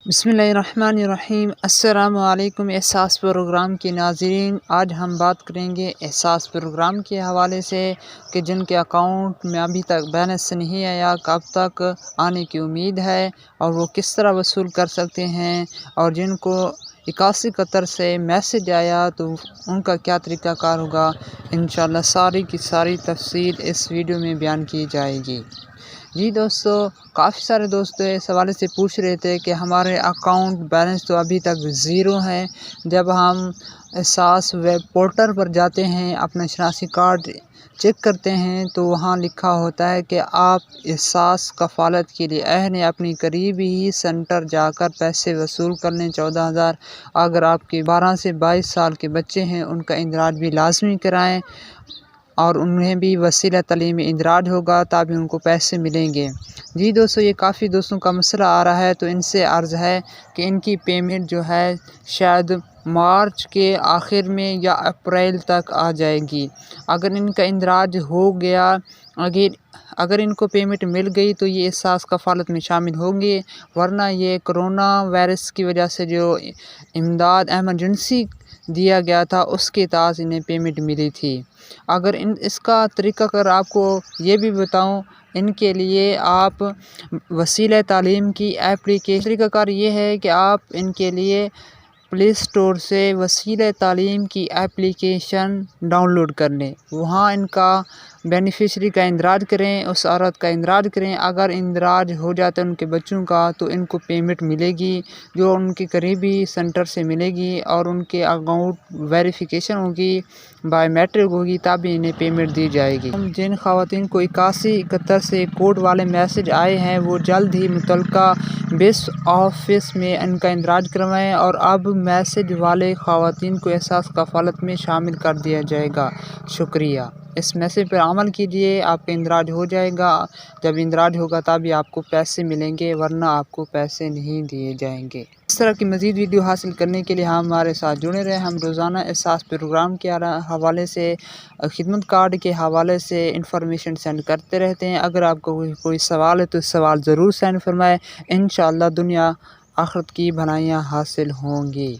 बिस्मिल्लाहिर्रहमानिर्रहीम। अस्सलामु अलैकुम एहसास प्रोग्राम के नाज़रीन, आज हम बात करेंगे एहसास प्रोग्राम के हवाले से कि जिनके अकाउंट में अभी तक बैलेंस नहीं आया, कब तक आने की उम्मीद है और वो किस तरह वसूल कर सकते हैं, और जिनको 81 कतर से मैसेज आया तो उनका क्या तरीक़ाकार होगा। इंशाअल्लाह सारी की सारी तफसील इस वीडियो में बयान की जाएगी। जी दोस्तों, काफ़ी सारे दोस्त इस हवाले से पूछ रहे थे कि हमारे अकाउंट बैलेंस तो अभी तक ज़ीरो है। जब हम एहसास वेब पोर्टल पर जाते हैं, अपना शनासी कार्ड चेक करते हैं तो वहाँ लिखा होता है कि आप एहसास कफ़ालत के लिए अहल हैं, अपनी करीबी ही सेंटर जाकर पैसे वसूल कर लें 14,000। अगर आपके 12 से 22 साल के बच्चे हैं, उनका इंदराज भी लाजमी कराएँ और उन्हें भी वसीला तालीम में इंदराज होगा तभी उनको पैसे मिलेंगे। जी दोस्तों, ये काफ़ी दोस्तों का मसला आ रहा है, तो इनसे अर्ज़ है कि इनकी पेमेंट जो है शायद मार्च के आखिर में या अप्रैल तक आ जाएगी। अगर इनका इंदराज हो गया, अगर इनको पेमेंट मिल गई तो ये एहसास कफ़ालत में शामिल होंगे, वरना ये कोरोना वायरस की वजह से जो इमदाद एमरजेंसी दिया गया था उसके तहत इन्हें पेमेंट मिली थी। अगर इसका तरीक़ाकार आपको ये भी बताऊं, इनके लिए आप वसीला तालीम की एप्लीकेशन, तरीक़ाकार ये है कि आप इनके लिए प्ले स्टोर से वसीला तालीम की एप्लीकेशन डाउनलोड कर लें। वहाँ इनका बेनिफिशरी का इंदराज करें, उस औरत का इंदराज करें। अगर इंदराज हो जाता है उनके बच्चों का तो इनको पेमेंट मिलेगी, जो उनके करीबी सेंटर से मिलेगी, और उनके अकाउंट वेरिफिकेशन होगी, बायोमेट्रिक होगी, तभी इन्हें पेमेंट दी जाएगी। जिन ख़वातीन को 81 से कोड वाले मैसेज आए हैं वो जल्द ही मुतल्लिका बेस ऑफिस में इनका इंदराज करवाएँ, और अब मैसेज वाले ख़वातीन को एहसास कफ़ालत में शामिल कर दिया जाएगा। शुक्रिया। इस मैसेज पर अमल कीजिए, आपका इंदराज हो जाएगा। जब इंदराज होगा तभी आपको पैसे मिलेंगे, वरना आपको पैसे नहीं दिए जाएंगे। इस तरह की मज़ीद वीडियो हासिल करने के लिए हमारे साथ जुड़े रहें। हम रोज़ाना एहसास प्रोग्राम के हवाले से, खिदमत कार्ड के हवाले से इंफॉर्मेशन सेंड करते रहते हैं। अगर आपको कोई सवाल है तो सवाल ज़रूर सेंड फरमाएँ। इंशाअल्लाह दुनिया आखिरत की भलाइयाँ हासिल होंगी।